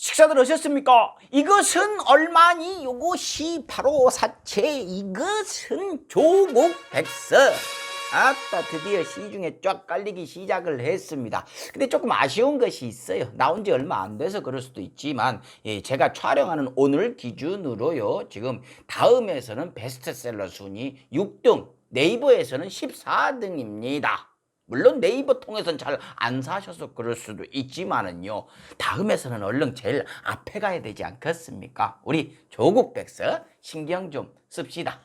식사들 하셨습니까? 이것은 얼마니? 요것이 바로 사채. 이것은 조국 백서. 아따, 드디어 시중에 쫙 깔리기 시작을 했습니다. 근데 조금 아쉬운 것이 있어요. 나온 지 얼마 안 돼서 그럴 수도 있지만, 제가 촬영하는 오늘 기준으로요, 지금 다음에서는 베스트셀러 순위 6등, 네이버에서는 14등입니다. 물론 네이버 통해서는 잘 안 사셔서 그럴 수도 있지만은요, 다음에서는 얼른 제일 앞에 가야 되지 않겠습니까? 우리 조국 백서 신경 좀 씁시다.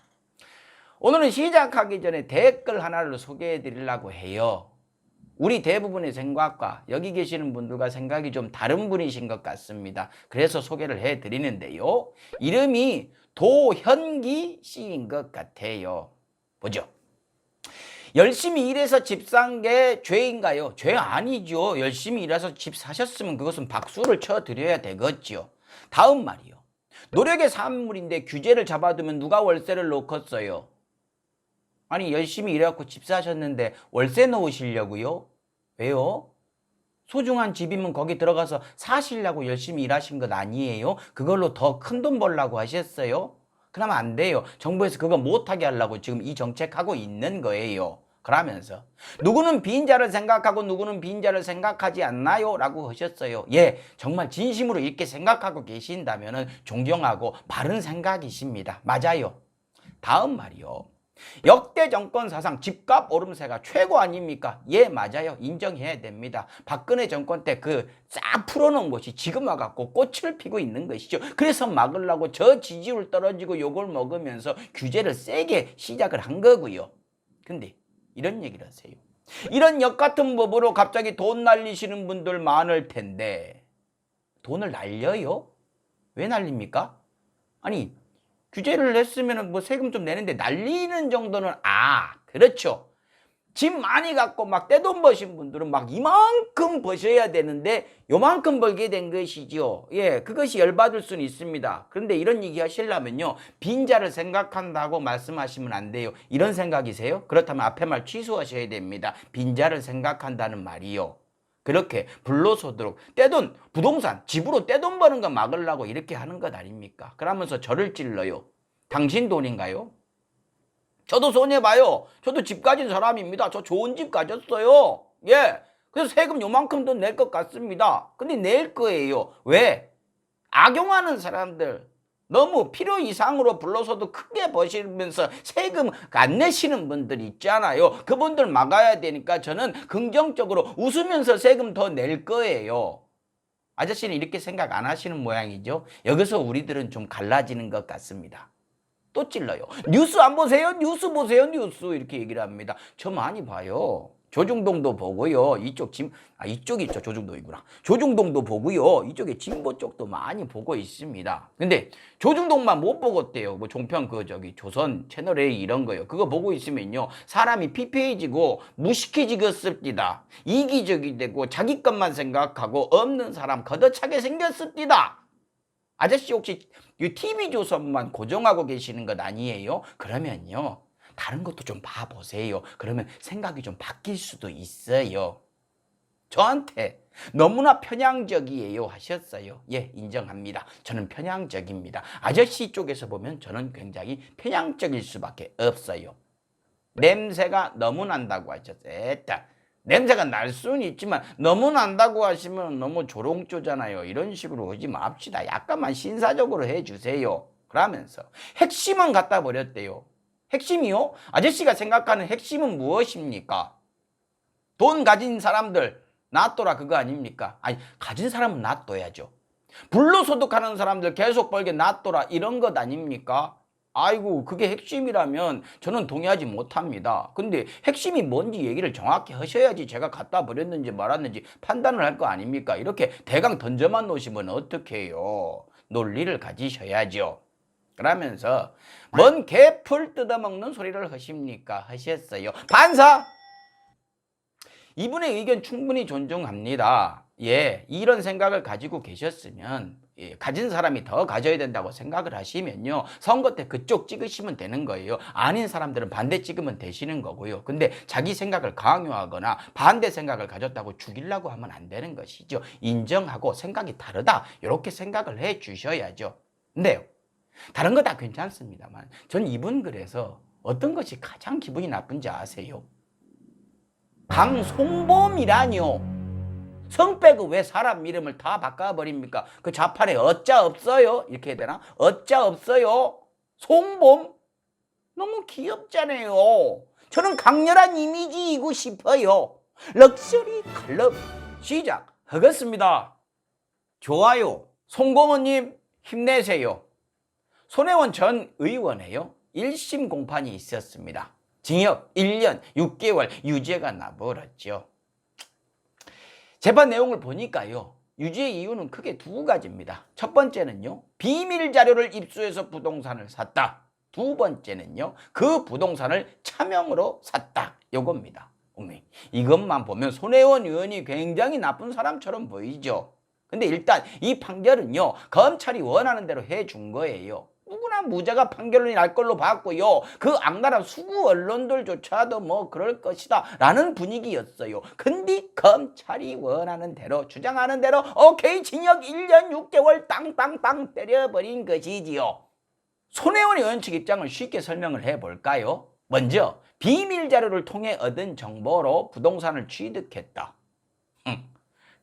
오늘은 시작하기 전에 댓글 하나를 소개해 드리려고 해요. 우리 대부분의 생각과 여기 계시는 분들과 생각이 좀 다른 분이신 것 같습니다. 그래서 소개를 해 드리는데요, 이름이 도현기 씨인 것 같아요. 보죠. 열심히 일해서 집 산 게 죄인가요? 죄 아니죠. 열심히 일해서 집 사셨으면 그것은 박수를 쳐드려야 되겠죠. 다음 말이요. 노력의 산물인데 규제를 잡아두면 누가 월세를 놓겠어요? 아니, 열심히 일해갖고 집 사셨는데 월세 놓으시려고요? 왜요? 소중한 집이면 거기 들어가서 사시려고 열심히 일하신 것 아니에요? 그걸로 더 큰 돈 벌라고 하셨어요? 그러면 안 돼요. 정부에서 그거 못하게 하려고 지금 이 정책하고 있는 거예요. 그러면서 누구는 빈자를 생각하고 누구는 빈자를 생각하지 않나요? 라고 하셨어요. 예, 정말 진심으로 이렇게 생각하고 계신다면 존경하고 바른 생각이십니다. 맞아요. 다음 말이요. 역대 정권 사상 집값 오름세가 최고 아닙니까? 예, 맞아요. 인정해야 됩니다. 박근혜 정권 때 그 싹 풀어놓은 것이 지금 와갖고 꽃을 피고 있는 것이죠. 그래서 막으려고 저 지지율 떨어지고 요걸 먹으면서 규제를 세게 시작을 한 거고요. 근데 이런 얘기를 하세요. 이런 역같은 법으로 갑자기 돈 날리시는 분들 많을 텐데, 돈을 날려요? 왜 날립니까? 아니, 규제를 했으면 뭐 세금 좀 내는데 날리는 정도는, 그렇죠. 집 많이 갖고 막 떼돈 버신 분들은 막 이만큼 버셔야 되는데 요만큼 벌게 된 것이죠. 예, 그것이 열받을 수는 있습니다. 그런데 이런 얘기 하시려면요, 빈자를 생각한다고 말씀하시면 안 돼요. 이런 생각이세요? 그렇다면 앞에 말 취소하셔야 됩니다. 빈자를 생각한다는 말이요, 그렇게 불로소득, 떼돈, 부동산, 집으로 떼돈 버는 거 막으려고 이렇게 하는 것 아닙니까? 그러면서 저를 찔러요. 당신 돈인가요? 저도 손해봐요. 저도 집 가진 사람입니다. 저 좋은 집 가졌어요. 예. 그래서 세금 요만큼 더 낼 것 같습니다. 근데 낼 거예요. 왜? 악용하는 사람들, 너무 필요 이상으로 불러서도 크게 버시면서 세금 안 내시는 분들 있잖아요. 그분들 막아야 되니까 저는 긍정적으로 웃으면서 세금 더 낼 거예요. 아저씨는 이렇게 생각 안 하시는 모양이죠. 여기서 우리들은 좀 갈라지는 것 같습니다. 또 찔러요. 뉴스 안 보세요? 뉴스 보세요. 뉴스. 이렇게 얘기를 합니다. 저 많이 봐요. 조중동도 보고요. 이쪽이 있죠. 조중동이구나. 조중동도 보고요. 이쪽에 진보 쪽도 많이 보고 있습니다. 근데 조중동만 못 보겠대요. 뭐 종편 조선 채널A 이런 거요. 그거 보고 있으면요, 사람이 피폐해지고 무식해지겠습니다. 이기적이 되고 자기 것만 생각하고 없는 사람 걷어차게 생겼습니다. 아저씨 혹시 이 TV조선만 고정하고 계시는 것 아니에요? 그러면요, 다른 것도 좀 봐보세요. 그러면 생각이 좀 바뀔 수도 있어요. 저한테 너무나 편향적이에요 하셨어요. 예, 인정합니다. 저는 편향적입니다. 아저씨 쪽에서 보면 저는 굉장히 편향적일 수밖에 없어요. 냄새가 너무 난다고 하셨어요. 냄새가 날 수는 있지만 너무 난다고 하시면 너무 조롱조잖아요. 이런 식으로 하지 맙시다. 약간만 신사적으로 해주세요. 그러면서 핵심은 갖다 버렸대요. 핵심이요? 아저씨가 생각하는 핵심은 무엇입니까? 돈 가진 사람들 놔둬라, 그거 아닙니까? 아니, 가진 사람은 놔둬야죠. 불로소득하는 사람들 계속 벌게 놔둬라, 이런 것 아닙니까? 아이고, 그게 핵심이라면 저는 동의하지 못합니다. 근데 핵심이 뭔지 얘기를 정확히 하셔야지 제가 갖다 버렸는지 말았는지 판단을 할 거 아닙니까? 이렇게 대강 던져만 놓으시면 어떡해요? 논리를 가지셔야죠. 그러면서 뭔 개풀 뜯어먹는 소리를 하십니까? 하셨어요. 반사! 이분의 의견 충분히 존중합니다. 예, 이런 생각을 가지고 계셨으면 가진 사람이 더 가져야 된다고 생각을 하시면요, 선거 때 그쪽 찍으시면 되는 거예요. 아닌 사람들은 반대 찍으면 되시는 거고요. 근데 자기 생각을 강요하거나 반대 생각을 가졌다고 죽이려고 하면 안 되는 것이죠. 인정하고 생각이 다르다, 이렇게 생각을 해 주셔야죠. 근데요, 다른 거 다 괜찮습니다만 전 이분 글에서 어떤 것이 가장 기분이 나쁜지 아세요? 강송범이라뇨. 성 빼고 왜 사람 이름을 다 바꿔버립니까? 그 좌판에 어짜 없어요? 이렇게 해야 되나? 어짜 없어요? 송범? 너무 귀엽잖아요. 저는 강렬한 이미지이고 싶어요. 럭셔리 클럽 시작하겠습니다. 좋아요. 송고모님 힘내세요. 손혜원 전 의원에요, 1심 공판이 있었습니다. 징역 1년 6개월 유죄가 나버렸죠. 재판 내용을 보니까요, 유죄의 이유는 크게 두 가지입니다. 첫 번째는요, 비밀 자료를 입수해서 부동산을 샀다. 두 번째는요, 그 부동산을 차명으로 샀다. 요겁니다. 이것만 보면 손혜원 의원이 굉장히 나쁜 사람처럼 보이죠. 근데 일단 이 판결은요, 검찰이 원하는 대로 해준 거예요. 누구나 무죄가 판결이 날 걸로 봤고요, 그 악랄한 수구 언론들조차도 뭐 그럴 것이다 라는 분위기였어요. 근데 검찰이 원하는 대로, 주장하는 대로 오케이, 징역 1년 6개월 땅땅땅 때려버린 것이지요. 손혜원 의원 측 입장을 쉽게 설명을 해볼까요? 먼저 비밀 자료를 통해 얻은 정보로 부동산을 취득했다.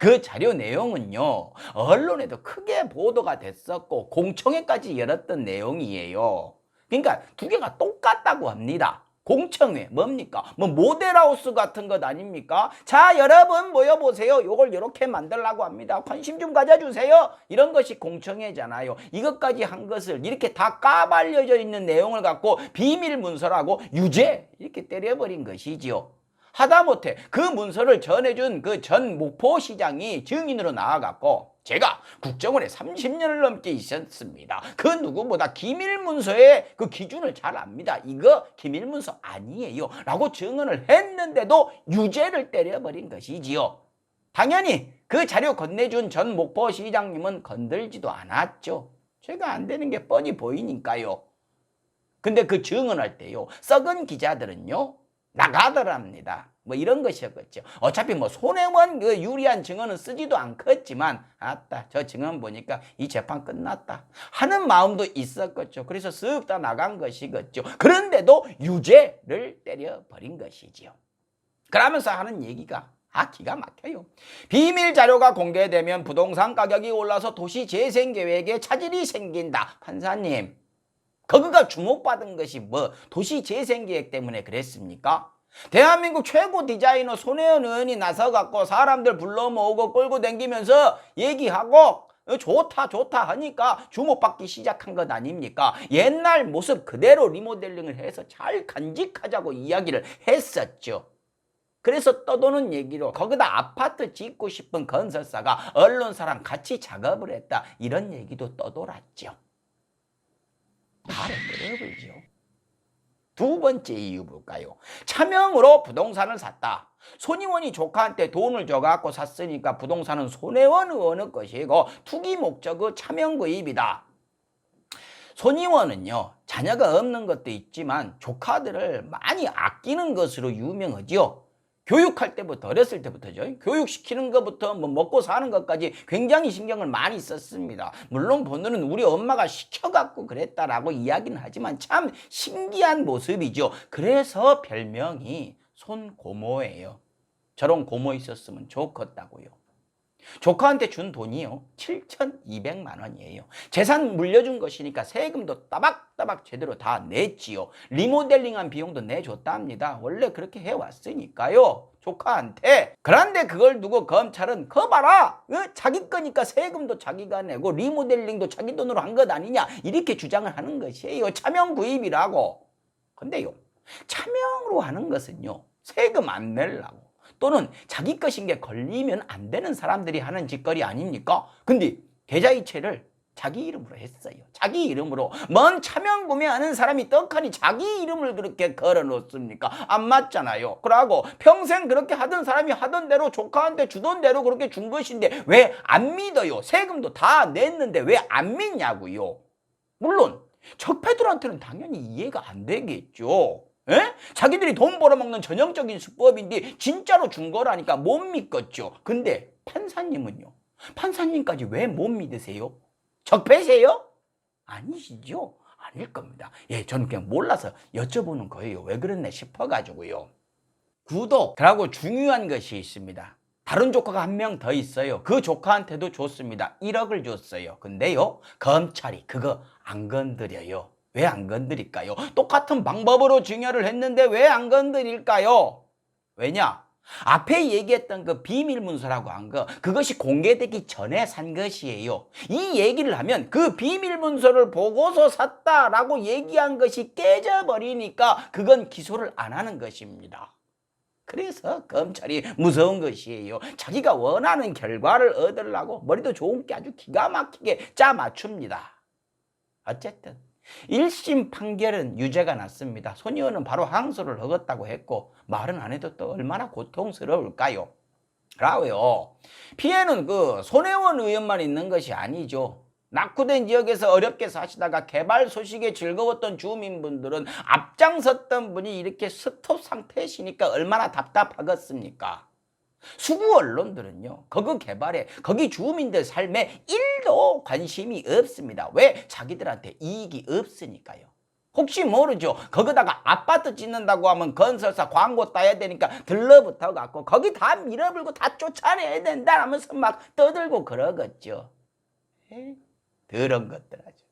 그 자료 내용은요, 언론에도 크게 보도가 됐었고 공청회까지 열었던 내용이에요. 그러니까 두 개가 똑같다고 합니다. 공청회 뭡니까? 뭐 모델하우스 같은 것 아닙니까? 자, 여러분 모여보세요. 요걸 이렇게 만들라고 합니다. 관심 좀 가져주세요. 이런 것이 공청회잖아요. 이것까지 한 것을 이렇게 다 까발려져 있는 내용을 갖고 비밀 문서라고 유죄 이렇게 때려버린 것이지요. 하다못해 그 문서를 전해준 그 전 목포시장이 증인으로 나와갖고 제가 국정원에 30년을 넘게 있었습니다. 그 누구보다 기밀문서의 그 기준을 잘 압니다. 이거 기밀문서 아니에요 라고 증언을 했는데도 유죄를 때려버린 것이지요. 당연히 그 자료 건네준 전 목포시장님은 건들지도 않았죠. 죄가 안 되는 게 뻔히 보이니까요. 근데 그 증언할 때요, 썩은 기자들은요 나가더랍니다. 뭐 이런 것이었겠죠. 어차피 뭐 손혜원 그 유리한 증언은 쓰지도 않겠지만, 아따 저 증언 보니까 이 재판 끝났다 하는 마음도 있었겠죠. 그래서 쓱 다 나간 것이겠죠. 그런데도 유죄를 때려버린 것이지요. 그러면서 하는 얘기가 기가 막혀요. 비밀 자료가 공개되면 부동산 가격이 올라서 도시 재생 계획에 차질이 생긴다. 판사님, 거기가 주목받은 것이 뭐 도시 재생 계획 때문에 그랬습니까? 대한민국 최고 디자이너 손혜원 의원이 나서갖고 사람들 불러 모으고 끌고 다니면서 얘기하고 좋다 좋다 하니까 주목받기 시작한 것 아닙니까? 옛날 모습 그대로 리모델링을 해서 잘 간직하자고 이야기를 했었죠. 그래서 떠도는 얘기로 거기다 아파트 짓고 싶은 건설사가 언론사랑 같이 작업을 했다, 이런 얘기도 떠돌았죠. 발에 끌어버리죠. 두 번째 이유 볼까요? 차명으로 부동산을 샀다. 손의원이 조카한테 돈을 줘갖고 샀으니까 부동산은 손혜원 의원의 것이고 투기 목적의 차명 구입이다. 손의원은요, 자녀가 없는 것도 있지만 조카들을 많이 아끼는 것으로 유명하죠. 교육할 때부터, 어렸을 때부터죠. 교육시키는 것부터 뭐 먹고 사는 것까지 굉장히 신경을 많이 썼습니다. 물론 본인은 우리 엄마가 시켜갖고 그랬다라고 이야기는 하지만 참 신기한 모습이죠. 그래서 별명이 손고모예요. 저런 고모 있었으면 좋겠다고요. 조카한테 준 돈이요 7,200만 원이에요. 재산 물려준 것이니까 세금도 따박따박 제대로 다 냈지요. 리모델링한 비용도 내줬답니다. 원래 그렇게 해왔으니까요, 조카한테. 그런데 그걸 두고 검찰은 거 봐라, 자기 거니까 세금도 자기가 내고 리모델링도 자기 돈으로 한 것 아니냐, 이렇게 주장을 하는 것이에요. 차명 구입이라고. 근데요, 차명으로 하는 것은요 세금 안 내려고 또는 자기 것인 게 걸리면 안 되는 사람들이 하는 짓거리 아닙니까? 근데 계좌이체를 자기 이름으로 했어요. 자기 이름으로. 뭔 차명 구매하는 사람이 떡하니 자기 이름을 그렇게 걸어 놓습니까? 안 맞잖아요. 그러고 평생 그렇게 하던 사람이 하던 대로 조카한테 주던 대로 그렇게 준 것인데 왜 안 믿어요? 세금도 다 냈는데 왜 안 믿냐고요? 물론 적폐들한테는 당연히 이해가 안 되겠죠. 에? 자기들이 돈 벌어먹는 전형적인 수법인데 진짜로 준 거라니까 못 믿겠죠. 근데 판사님은요? 판사님까지 왜 못 믿으세요? 적폐세요? 아니시죠? 아닐 겁니다. 예, 저는 그냥 몰라서 여쭤보는 거예요. 왜 그랬나 싶어가지고요. 구독하고 중요한 것이 있습니다. 다른 조카가 한 명 더 있어요. 그 조카한테도 줬습니다. 1억을 줬어요. 근데요, 검찰이 그거 안 건드려요. 왜 안 건드릴까요? 똑같은 방법으로 증여를 했는데 왜 안 건드릴까요? 왜냐? 앞에 얘기했던 그 비밀문서라고 한 거, 그것이 공개되기 전에 산 것이에요. 이 얘기를 하면 그 비밀문서를 보고서 샀다라고 얘기한 것이 깨져버리니까 그건 기소를 안 하는 것입니다. 그래서 검찰이 무서운 것이에요. 자기가 원하는 결과를 얻으려고 머리도 좋은 게 아주 기가 막히게 짜 맞춥니다. 어쨌든 1심 판결은 유죄가 났습니다. 손 의원은 바로 항소를 하겠다고 했고 말은 안 해도 또 얼마나 고통스러울까요? 그러고요. 피해는 그 손혜원 의원만 있는 것이 아니죠. 낙후된 지역에서 어렵게 사시다가 개발 소식에 즐거웠던 주민분들은 앞장섰던 분이 이렇게 스톱 상태시니까 얼마나 답답하겠습니까? 수구 언론들은요, 거기 개발에, 거기 주민들 삶에 1도 관심이 없습니다. 왜? 자기들한테 이익이 없으니까요. 혹시 모르죠. 거기다가 아파트 짓는다고 하면 건설사 광고 따야 되니까 들러붙어 갖고 거기 다 밀어불고 다 쫓아내야 된다 하면서 막 떠들고 그러겠죠. 더러운 것들 하죠.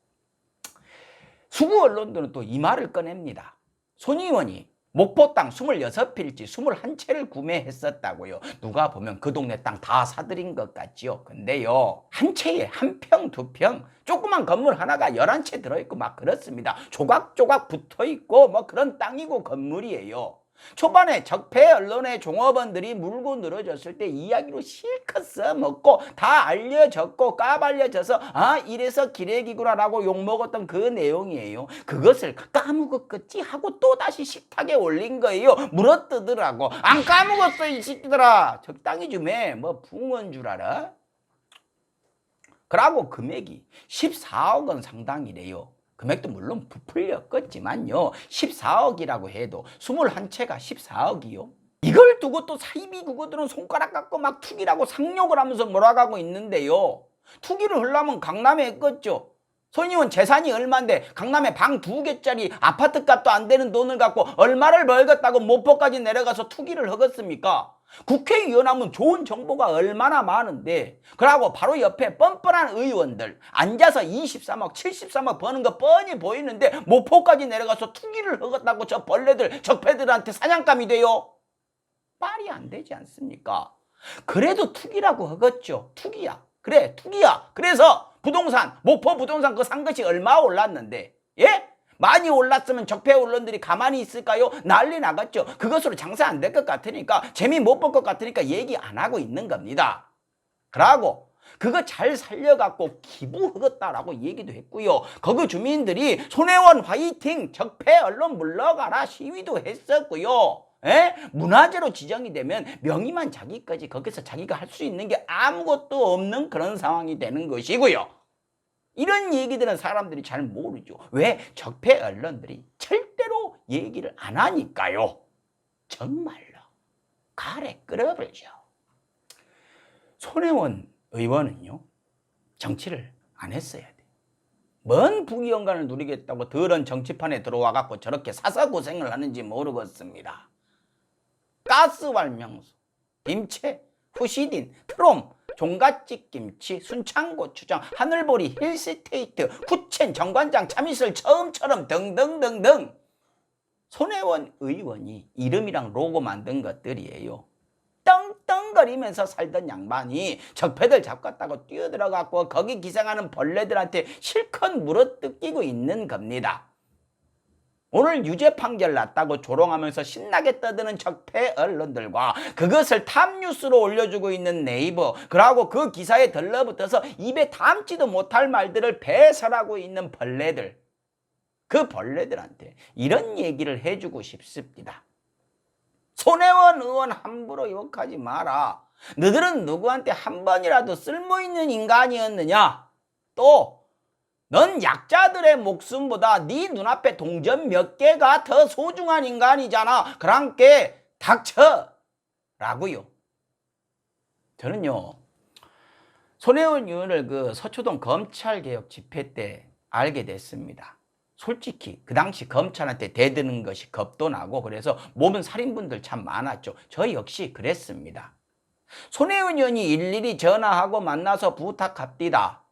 수구 언론들은 또 이 말을 꺼냅니다. 손 의원이 목포 땅 26필지 21채를 구매했었다고요. 누가 보면 그 동네 땅 다 사들인 것 같지요. 근데요, 한 채에 한 평, 두 평, 조그만 건물 하나가 11채 들어있고 막 그렇습니다. 조각조각 붙어있고 뭐 그런 땅이고 건물이에요. 초반에 적폐 언론의 종업원들이 물고 늘어졌을 때 이야기로 실컷 써먹고 다 알려졌고 까발려져서 아 이래서 기레기구나라고 욕먹었던 그 내용이에요. 그것을 까먹었겠지 하고 또다시 식탁에 올린 거예요. 물어뜯으라고. 안 까먹었어 이 새끼들아. 적당히 좀 해. 뭐 붕어인 줄 알아? 그러고 금액이 14억 원 상당이래요. 금액도 물론 부풀렸겠지만요. 14억이라고 해도 21채가 14억이요. 이걸 두고 또 사이비 국어들은 손가락 깎고 막 투기라고 상욕을 하면서 몰아가고 있는데요. 투기를 하려면 강남에 했겠죠. 손 의원 재산이 얼만데 강남에 방 2개짜리 아파트 값도 안 되는 돈을 갖고 얼마를 벌겠다고 목포까지 내려가서 투기를 하겠습니까? 국회의원 하면 좋은 정보가 얼마나 많은데 그러고 바로 옆에 뻔뻔한 의원들 앉아서 23억 73억 버는 거 뻔히 보이는데 목포까지 내려가서 투기를 하겠다고 저 벌레들 적폐들한테 사냥감이 돼요? 말이 안 되지 않습니까? 그래도 투기라고 하겠죠. 투기야. 그래 투기야. 그래서 부동산 목포 부동산 그거 산 것이 얼마 올랐는데 예? 많이 올랐으면 적폐 언론들이 가만히 있을까요? 난리 나갔죠. 그것으로 장사 안 될 것 같으니까 재미 못 볼 것 같으니까 얘기 안 하고 있는 겁니다. 그러고 그거 잘 살려갖고 기부하겠다라고 얘기도 했고요. 거기 주민들이 손혜원 화이팅 적폐 언론 물러가라 시위도 했었고요. 에? 문화재로 지정이 되면 명의만 자기 거지 거기서 자기가 할 수 있는 게 아무것도 없는 그런 상황이 되는 것이고요. 이런 얘기들은 사람들이 잘 모르죠. 왜? 적폐 언론들이 절대로 얘기를 안 하니까요. 정말로 가래 끓어버리죠. 손혜원 의원은요, 정치를 안 했어야 돼. 뭔 부귀영관을 누리겠다고 더러운 정치판에 들어와갖고 저렇게 사서 고생을 하는지 모르겠습니다. 가스 발명소, 김치, 후시딘, 트롬, 종갓집 김치, 순창고추장, 하늘보리, 힐스테이트, 후첸, 정관장, 참이슬, 처음처럼 등등등등. 손혜원 의원이 이름이랑 로고 만든 것들이에요. 떵떵거리면서 살던 양반이 적폐들 잡겠다고 뛰어들어갔고 거기 기생하는 벌레들한테 실컷 물어뜯기고 있는 겁니다. 오늘 유죄 판결 났다고 조롱하면서 신나게 떠드는 적폐 언론들과 그것을 탑뉴스로 올려주고 있는 네이버, 그러고 그 기사에 들러붙어서 입에 담지도 못할 말들을 배설하고 있는 벌레들, 그 벌레들한테 이런 얘기를 해주고 싶습니다. 손혜원 의원 함부로 욕하지 마라. 너희들은 누구한테 한 번이라도 쓸모있는 인간이었느냐? 또 넌 약자들의 목숨보다 네 눈앞에 동전 몇 개가 더 소중한 인간이잖아. 그러니까 닥쳐! 라고요. 저는요, 손혜원 의원을 그 서초동 검찰개혁 집회 때 알게 됐습니다. 솔직히 그 당시 검찰한테 대드는 것이 겁도 나고 그래서 몸은 살인분들 참 많았죠. 저 역시 그랬습니다. 손혜원 의원이 일일이 전화하고 만나서 부탁합디다.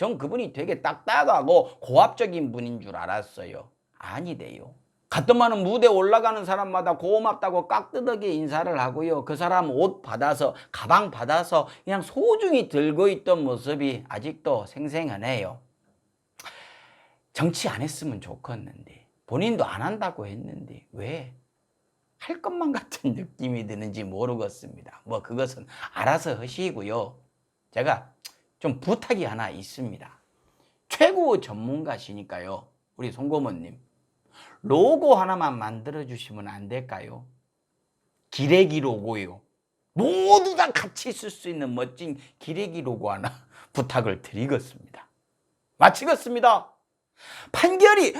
전 그분이 되게 딱딱하고 고압적인 분인 줄 알았어요. 아니래요. 가끔만은 무대 올라가는 사람마다 고맙다고 깍두덕이 인사를 하고요. 그 사람 옷 받아서, 가방 받아서 그냥 소중히 들고 있던 모습이 아직도 생생하네요. 정치 안 했으면 좋겠는데, 본인도 안 한다고 했는데 왜 할 것만 같은 느낌이 드는지 모르겠습니다. 뭐 그것은 알아서 하시고요. 제가 좀 부탁이 하나 있습니다. 최고 전문가시니까요. 우리 송고모님, 로고 하나만 만들어 주시면 안 될까요? 기레기 로고요. 모두 다 같이 쓸 수 있는 멋진 기레기 로고 하나 부탁을 드리겠습니다. 마치겠습니다.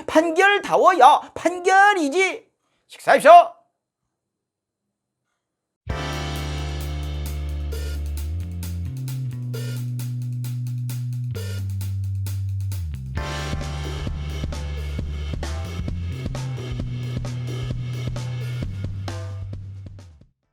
판결다워야 판결이지. 식사하십시오.